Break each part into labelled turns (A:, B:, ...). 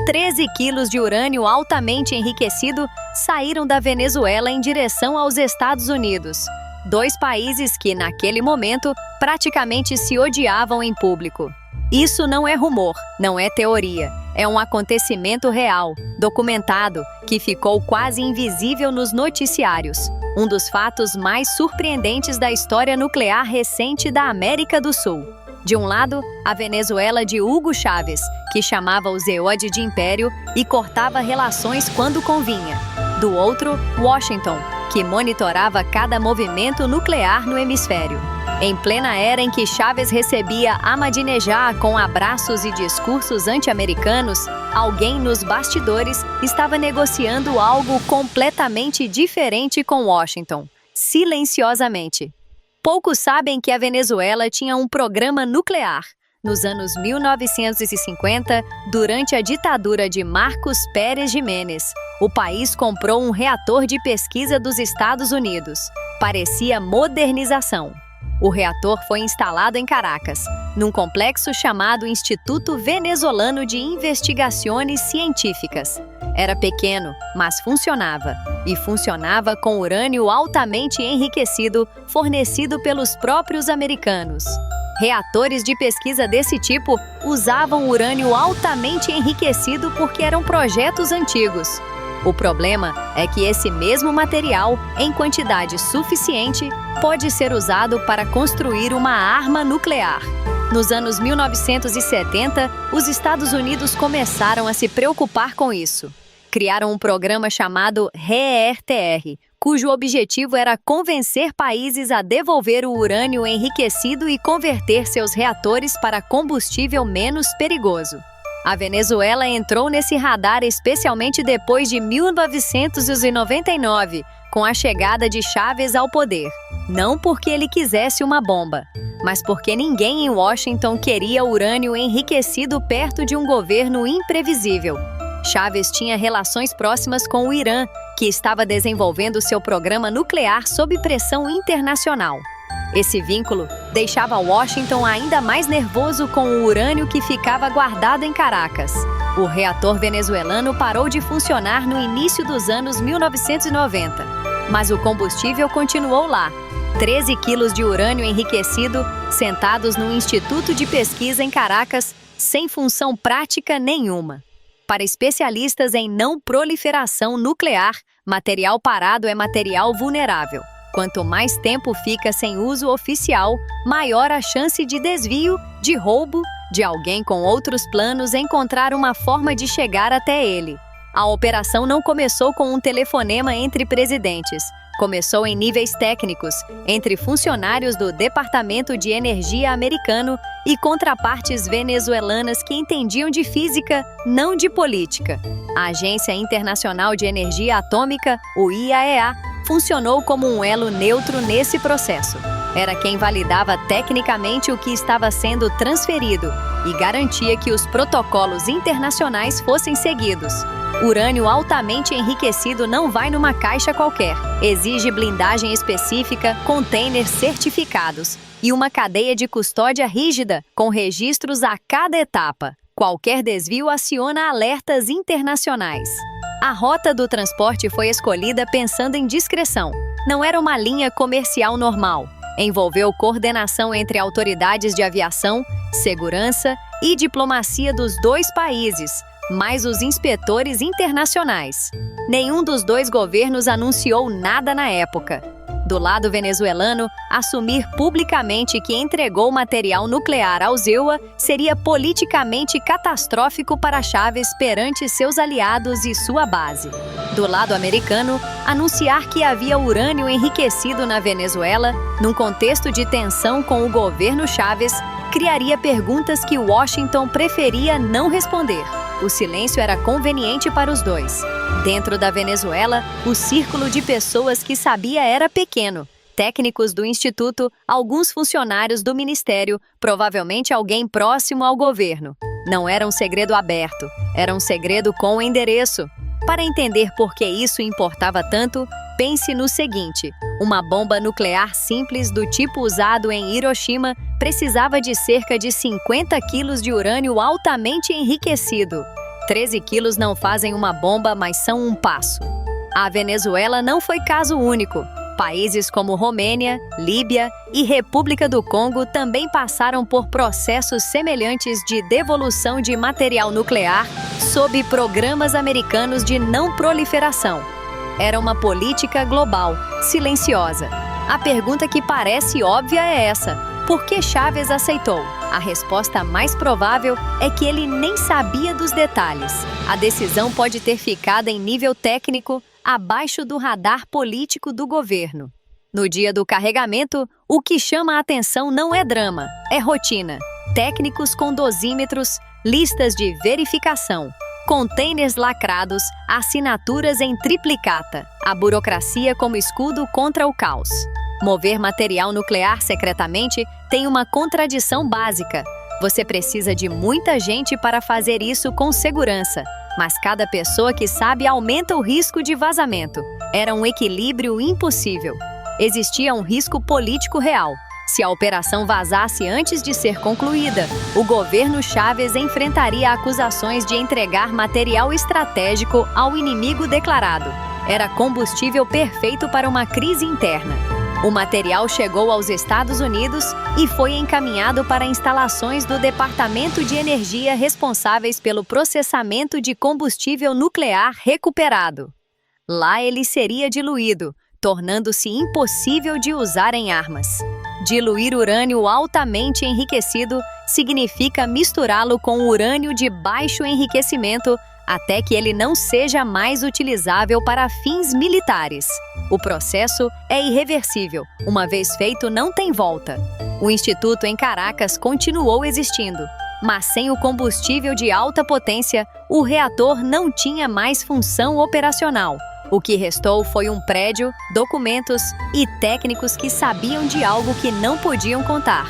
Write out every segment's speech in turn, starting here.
A: 13 quilos de urânio altamente enriquecido saíram da Venezuela em direção aos Estados Unidos. Dois países que, naquele momento, praticamente se odiavam em público. Isso não é rumor, não é teoria. É um acontecimento real, documentado, que ficou quase invisível nos noticiários. Um dos fatos mais surpreendentes da história nuclear recente da América do Sul. De um lado, a Venezuela de Hugo Chávez, que chamava o ZEOD de império e cortava relações quando convinha. Do outro, Washington, que monitorava cada movimento nuclear no hemisfério. Em plena era em que Chávez recebia Ahmadinejad com abraços e discursos anti-americanos, alguém nos bastidores estava negociando algo completamente diferente com Washington, silenciosamente. Poucos sabem que a Venezuela tinha um programa nuclear. Nos anos 1950, durante a ditadura de Marcos Pérez Jiménez, o país comprou um reator de pesquisa dos Estados Unidos. Parecia modernização. O reator foi instalado em Caracas, num complexo chamado Instituto Venezolano de Investigações Científicas. Era pequeno, mas funcionava. E funcionava com urânio altamente enriquecido, fornecido pelos próprios americanos. Reatores de pesquisa desse tipo usavam urânio altamente enriquecido porque eram projetos antigos. O problema é que esse mesmo material, em quantidade suficiente, pode ser usado para construir uma arma nuclear. Nos anos 1970, os Estados Unidos começaram a se preocupar com isso. Criaram um programa chamado RERTR, cujo objetivo era convencer países a devolver o urânio enriquecido e converter seus reatores para combustível menos perigoso. A Venezuela entrou nesse radar especialmente depois de 1999, com a chegada de Chávez ao poder. Não porque ele quisesse uma bomba, mas porque ninguém em Washington queria urânio enriquecido perto de um governo imprevisível. Chávez tinha relações próximas com o Irã, que estava desenvolvendo seu programa nuclear sob pressão internacional. Esse vínculo deixava Washington ainda mais nervoso com o urânio que ficava guardado em Caracas. O reator venezuelano parou de funcionar no início dos anos 1990, mas o combustível continuou lá. 13 quilos de urânio enriquecido, sentados num instituto de pesquisa em Caracas, sem função prática nenhuma. Para especialistas em não proliferação nuclear, material parado é material vulnerável. Quanto mais tempo fica sem uso oficial, maior a chance de desvio, de roubo, de alguém com outros planos encontrar uma forma de chegar até ele. A operação não começou com um telefonema entre presidentes. Começou em níveis técnicos, entre funcionários do Departamento de Energia americano e contrapartes venezuelanas que entendiam de física, não de política. A Agência Internacional de Energia Atômica, o IAEA, funcionou como um elo neutro nesse processo. Era quem validava tecnicamente o que estava sendo transferido e garantia que os protocolos internacionais fossem seguidos. Urânio altamente enriquecido não vai numa caixa qualquer. Exige blindagem específica, containers certificados e uma cadeia de custódia rígida, com registros a cada etapa. Qualquer desvio aciona alertas internacionais. A rota do transporte foi escolhida pensando em discrição. Não era uma linha comercial normal. Envolveu coordenação entre autoridades de aviação, segurança e diplomacia dos dois países, mais os inspetores internacionais. Nenhum dos dois governos anunciou nada na época. Do lado venezuelano, assumir publicamente que entregou material nuclear ao ZEUA seria politicamente catastrófico para Chávez perante seus aliados e sua base. Do lado americano, anunciar que havia urânio enriquecido na Venezuela, num contexto de tensão com o governo Chávez, criaria perguntas que Washington preferia não responder. O silêncio era conveniente para os dois. Dentro da Venezuela, o círculo de pessoas que sabia era pequeno. Técnicos do instituto, alguns funcionários do ministério, provavelmente alguém próximo ao governo. Não era um segredo aberto, era um segredo com endereço. Para entender por que isso importava tanto, pense no seguinte: uma bomba nuclear simples do tipo usado em Hiroshima precisava de cerca de 50 quilos de urânio altamente enriquecido. 13 quilos não fazem uma bomba, mas são um passo. A Venezuela não foi caso único. Países como Romênia, Líbia e República do Congo também passaram por processos semelhantes de devolução de material nuclear sob programas americanos de não proliferação. Era uma política global, silenciosa. A pergunta que parece óbvia é essa: por que Chávez aceitou? A resposta mais provável é que ele nem sabia dos detalhes. A decisão pode ter ficado em nível técnico, abaixo do radar político do governo. No dia do carregamento, o que chama a atenção não é drama, é rotina. Técnicos com dosímetros, listas de verificação, containers lacrados, assinaturas em triplicata, a burocracia como escudo contra o caos. Mover material nuclear secretamente tem uma contradição básica. Você precisa de muita gente para fazer isso com segurança, mas cada pessoa que sabe aumenta o risco de vazamento. Era um equilíbrio impossível. Existia um risco político real. Se a operação vazasse antes de ser concluída, o governo Chávez enfrentaria acusações de entregar material estratégico ao inimigo declarado. Era combustível perfeito para uma crise interna. O material chegou aos Estados Unidos e foi encaminhado para instalações do Departamento de Energia responsáveis pelo processamento de combustível nuclear recuperado. Lá ele seria diluído, tornando-se impossível de usar em armas. Diluir urânio altamente enriquecido significa misturá-lo com urânio de baixo enriquecimento até que ele não seja mais utilizável para fins militares. O processo é irreversível. Uma vez feito, não tem volta. O instituto em Caracas continuou existindo, mas sem o combustível de alta potência, o reator não tinha mais função operacional. O que restou foi um prédio, documentos e técnicos que sabiam de algo que não podiam contar.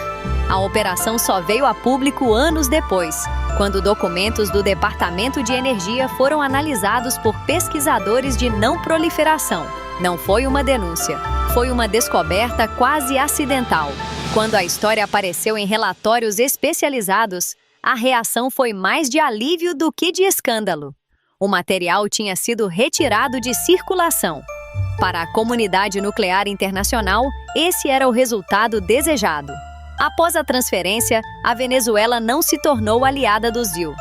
A: A operação só veio a público anos depois, quando documentos do Departamento de Energia foram analisados por pesquisadores de não proliferação. Não foi uma denúncia, foi uma descoberta quase acidental. Quando a história apareceu em relatórios especializados, a reação foi mais de alívio do que de escândalo. O material tinha sido retirado de circulação. Para a comunidade nuclear internacional, esse era o resultado desejado. Após a transferência, a Venezuela não se tornou aliada do ZIL.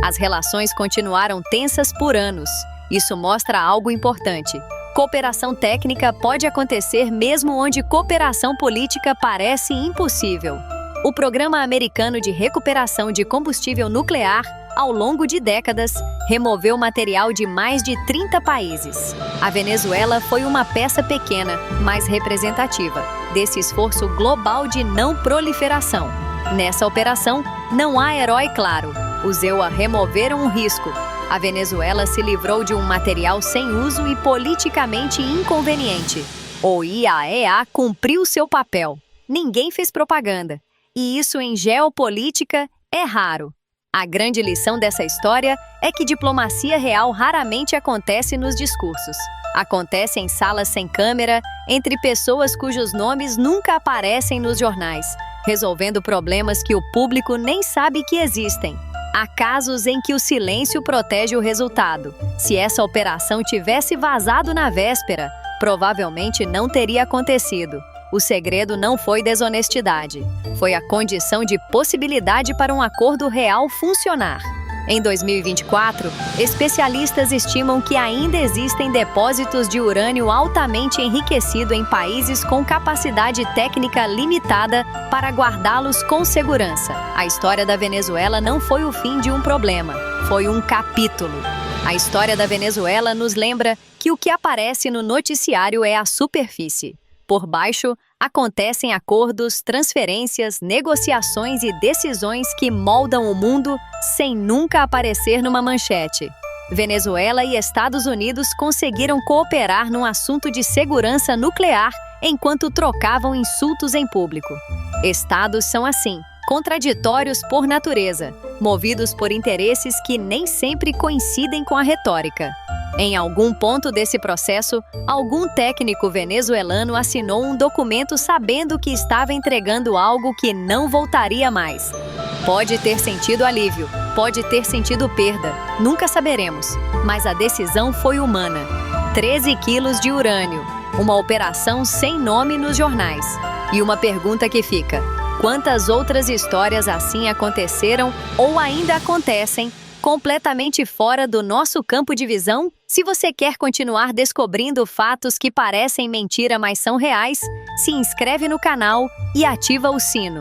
A: As relações continuaram tensas por anos. Isso mostra algo importante. Cooperação técnica pode acontecer mesmo onde cooperação política parece impossível. O Programa Americano de Recuperação de Combustível Nuclear, ao longo de décadas, removeu material de mais de 30 países. A Venezuela foi uma peça pequena, mas representativa, desse esforço global de não proliferação. Nessa operação, não há herói claro. Os EUA removeram um risco. A Venezuela se livrou de um material sem uso e politicamente inconveniente. O IAEA cumpriu seu papel. Ninguém fez propaganda. E isso em geopolítica é raro. A grande lição dessa história é que diplomacia real raramente acontece nos discursos. Acontece em salas sem câmera, entre pessoas cujos nomes nunca aparecem nos jornais, resolvendo problemas que o público nem sabe que existem. Há casos em que o silêncio protege o resultado. Se essa operação tivesse vazado na véspera, provavelmente não teria acontecido. O segredo não foi desonestidade, foi a condição de possibilidade para um acordo real funcionar. Em 2024, especialistas estimam que ainda existem depósitos de urânio altamente enriquecido em países com capacidade técnica limitada para guardá-los com segurança. A história da Venezuela não foi o fim de um problema, foi um capítulo. A história da Venezuela nos lembra que o que aparece no noticiário é a superfície. Por baixo, acontecem acordos, transferências, negociações e decisões que moldam o mundo sem nunca aparecer numa manchete. Venezuela e Estados Unidos conseguiram cooperar num assunto de segurança nuclear enquanto trocavam insultos em público. Estados são assim, contraditórios por natureza, movidos por interesses que nem sempre coincidem com a retórica. Em algum ponto desse processo, algum técnico venezuelano assinou um documento sabendo que estava entregando algo que não voltaria mais. Pode ter sentido alívio, pode ter sentido perda, nunca saberemos. Mas a decisão foi humana. 13 quilos de urânio, uma operação sem nome nos jornais. E uma pergunta que fica: quantas outras histórias assim aconteceram ou ainda acontecem, completamente fora do nosso campo de visão? Se você quer continuar descobrindo fatos que parecem mentira, mas são reais, se inscreve no canal e ativa o sino.